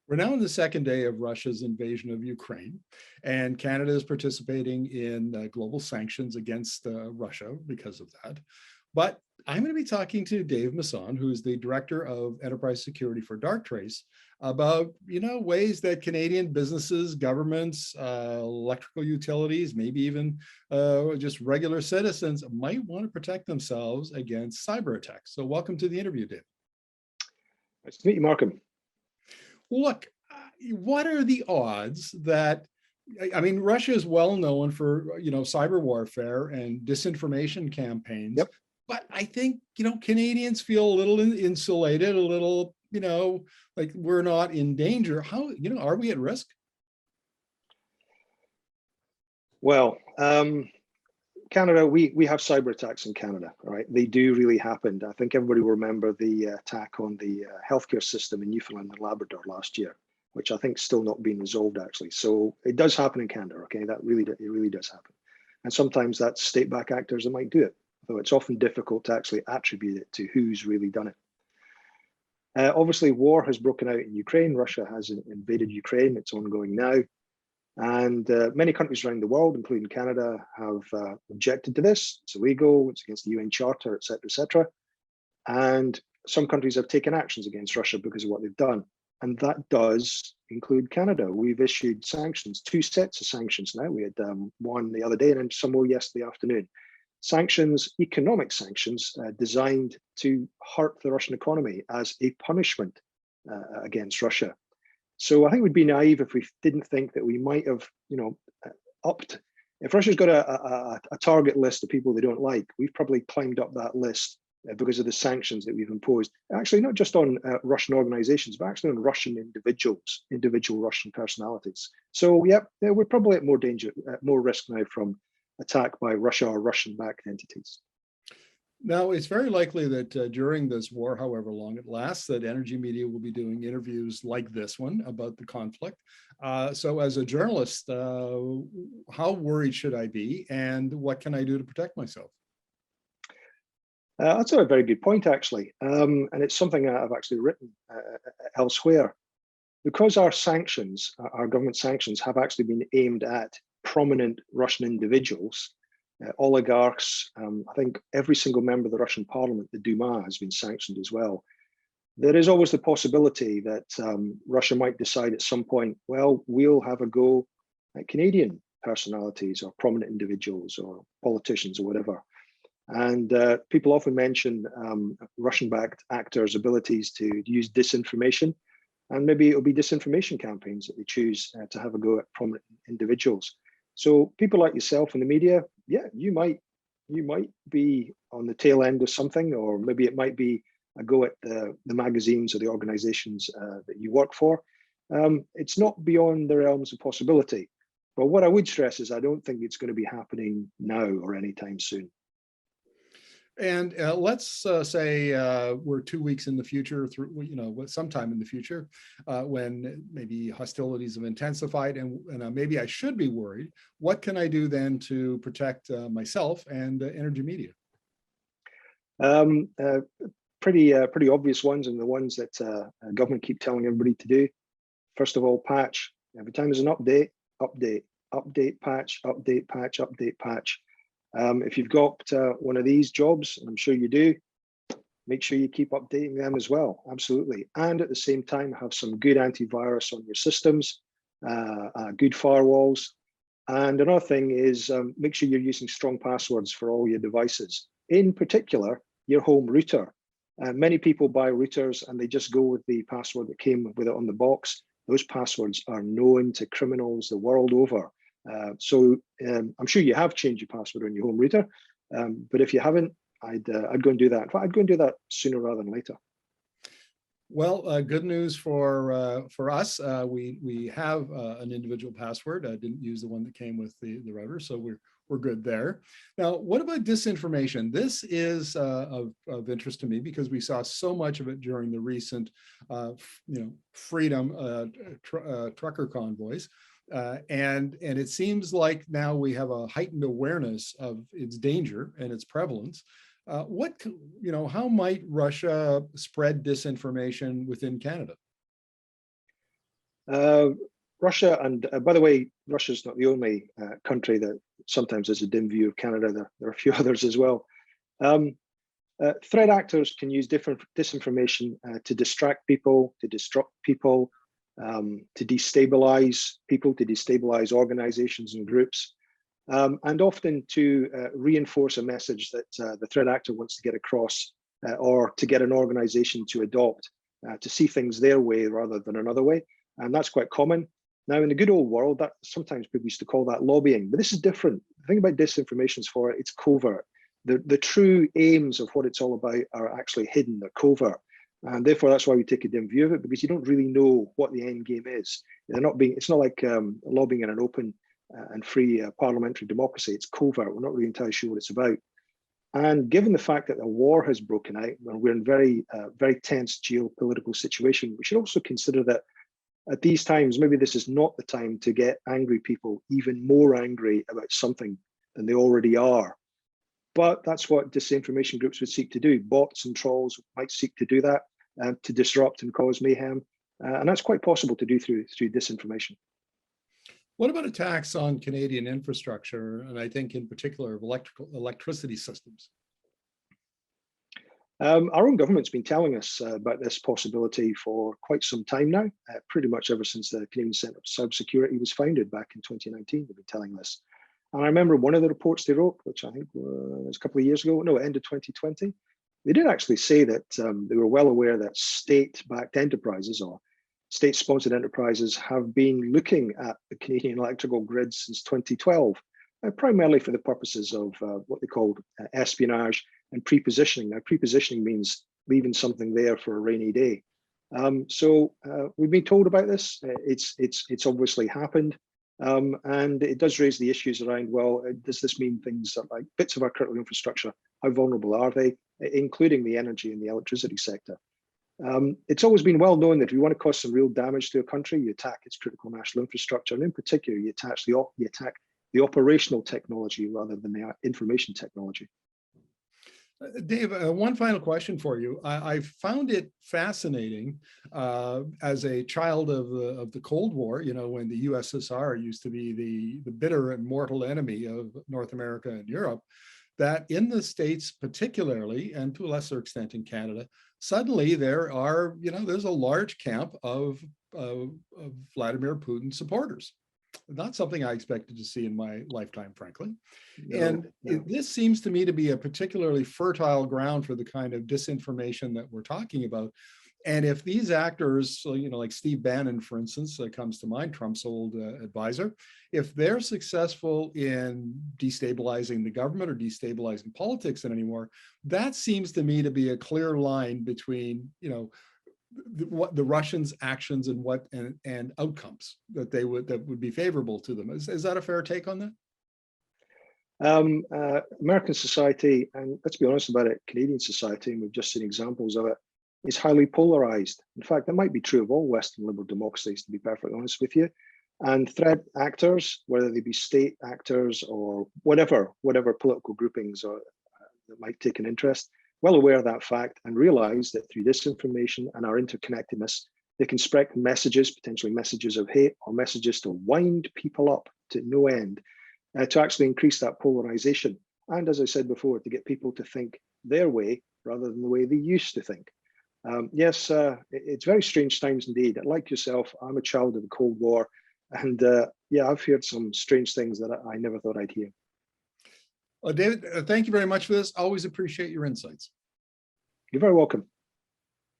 We're now on the second day of Russia's invasion of Ukraine, and Canada is participating in global sanctions against Russia because of that. But I'm going to be talking to Dave Masson, who's the Director of Enterprise Security for Darktrace, about ways that Canadian businesses, governments, electrical utilities, maybe even just regular citizens might want to protect themselves against cyber attacks. So welcome to the interview, Dave. Nice to meet you, Markham. Look, what are the odds that, I mean, Russia is well known for, cyber warfare and disinformation campaigns. Yep. But I think, Canadians feel a little insulated, a little, like we're not in danger. How, are we at risk? Well, Canada, we have cyber attacks in Canada, all right? They do really happen. I think everybody will remember the attack on the healthcare system in Newfoundland and Labrador last year, which I think is still not being resolved, actually. So it does happen in Canada, okay? It really does happen. And sometimes that's state-backed actors that might do it, though it's often difficult to actually attribute it to who's really done it. Obviously, war has broken out in Ukraine. Russia has invaded Ukraine. It's ongoing now. And many countries around the world, including Canada, have objected to this. It's illegal, it's against the UN Charter, et cetera, et cetera. And some countries have taken actions against Russia because of what they've done. And that does include Canada. We've issued sanctions, 2 sets of sanctions now. We had one the other day and then some more yesterday afternoon. Sanctions, economic sanctions, designed to hurt the Russian economy as a punishment against Russia. So I think we'd be naive if we didn't think that we might have, upped. If Russia's got a target list of people they don't like, we've probably climbed up that list because of the sanctions that we've imposed. Actually, not just on Russian organizations, but actually on Russian individuals, individual Russian personalities. So yeah, we're probably at more danger, more risk now from attack by Russia or Russian-backed entities. Now, it's very likely that during this war, however long it lasts, that energy media will be doing interviews like this one about the conflict. So as a journalist, how worried should I be and what can I do to protect myself? That's a very good point, actually. And it's something I've actually written elsewhere. Because our sanctions, our government sanctions, have actually been aimed at prominent Russian individuals, oligarchs. I think every single member of the Russian parliament, the Duma, has been sanctioned as well. There is always the possibility that Russia might decide at some point, well, we'll have a go at Canadian personalities or prominent individuals or politicians or whatever. And people often mention Russian-backed actors' abilities to use disinformation. And maybe it'll be disinformation campaigns that they choose to have a go at prominent individuals. So people like yourself in the media, yeah, you might be on the tail end of something, or maybe it might be a go at the magazines or the organizations that you work for. It's not beyond the realms of possibility. But what I would stress is I don't think it's going to be happening now or anytime soon. And let's say we're 2 weeks in the future, sometime in the future, when maybe hostilities have intensified, and maybe I should be worried. What can I do then to protect myself and energy media? Pretty obvious ones, and the ones that government keep telling everybody to do. First of all, patch. Every time there's an update, patch, update, patch. If you've got one of these jobs, and I'm sure you do, make sure you keep updating them as well. Absolutely. And at the same time, have some good antivirus on your systems, good firewalls. And another thing is make sure you're using strong passwords for all your devices, in particular, your home router. Many people buy routers and they just go with the password that came with it on the box. Those passwords are known to criminals the world over. So I'm sure you have changed your password on your home router, but if you haven't, I'd go and do that. In fact, I'd go and do that sooner rather than later. Well, good news for us. We have an individual password. I didn't use the one that came with the router, so we're good there. Now, what about disinformation? This is of interest to me because we saw so much of it during the recent, freedom trucker convoys. And it seems like now we have a heightened awareness of its danger and its prevalence. How might Russia spread disinformation within Canada? Russia, and by the way, Russia's not the only country that sometimes has a dim view of Canada. There are a few others as well. Threat actors can use different disinformation to distract people, to disrupt people, to destabilize people, to destabilize organizations and groups, and often to reinforce a message that the threat actor wants to get across, or to get an organization to adopt, to see things their way rather than another way. And that's quite common. Now, in the good old world, that sometimes people used to call that lobbying, but this is different. The thing about disinformation is for it's covert. The true aims of what it's all about are actually hidden, they're covert. And therefore, that's why we take a dim view of it, because you don't really know what the end game is. It's not like lobbying in an open and free parliamentary democracy. It's covert. We're not really entirely sure what it's about. And given the fact that a war has broken out, we're in very tense geopolitical situation, we should also consider that at these times, maybe this is not the time to get angry people even more angry about something than they already are. But that's what disinformation groups would seek to do. Bots and trolls might seek to do that, to disrupt and cause mayhem. And that's quite possible to do through disinformation. What about attacks on Canadian infrastructure, and I think in particular of electricity systems? Our own government's been telling us about this possibility for quite some time now, pretty much ever since the Canadian Centre for Cybersecurity was founded back in 2019. They've been telling this. And I remember one of the reports they wrote, which I think was a couple of years ago, no, end of 2020, they did actually say that they were well aware that state-backed enterprises or state-sponsored enterprises have been looking at the Canadian electrical grid since 2012, primarily for the purposes of what they called espionage and pre-positioning. Now, pre-positioning means leaving something there for a rainy day. So we've been told about this. It's obviously happened. And it does raise the issues around, well, does this mean things like bits of our critical infrastructure, how vulnerable are they, including the energy and the electricity sector? It's always been well known that if you want to cause some real damage to a country, you attack its critical national infrastructure, and in particular, you attack the operational technology rather than the information technology. Dave, one final question for you. I found it fascinating as a child of the Cold War, you know, when the USSR used to be the bitter and mortal enemy of North America and Europe, that in the States particularly, and to a lesser extent in Canada, suddenly there are, you know, there's a large camp of Vladimir Putin supporters. Not something I expected to see in my lifetime, frankly. No. This seems to me to be a particularly fertile ground for the kind of disinformation that we're talking about. And if these actors, you know, like Steve Bannon, for instance, comes to mind, Trump's old advisor, if they're successful in destabilizing the government or destabilizing politics anymore, that seems to me to be a clear line between, you know, what the Russians' actions and outcomes that would be favorable to them. Is that a fair take on that? American society, and let's be honest about it, Canadian society, and we've just seen examples of it, is highly polarized. In fact, that might be true of all Western liberal democracies, to be perfectly honest with you. And threat actors, whether they be state actors or whatever political groupings that might take an interest, well aware of that fact and realize that through disinformation and our interconnectedness, they can spread messages, potentially messages of hate or messages to wind people up to no end, to actually increase that polarization. And as I said before, to get people to think their way rather than the way they used to think. Yes, it's very strange times indeed. Like yourself, I'm a child of the Cold War. And yeah, I've heard some strange things that I never thought I'd hear. Well, David, thank you very much for this. Always appreciate your insights. You're very welcome.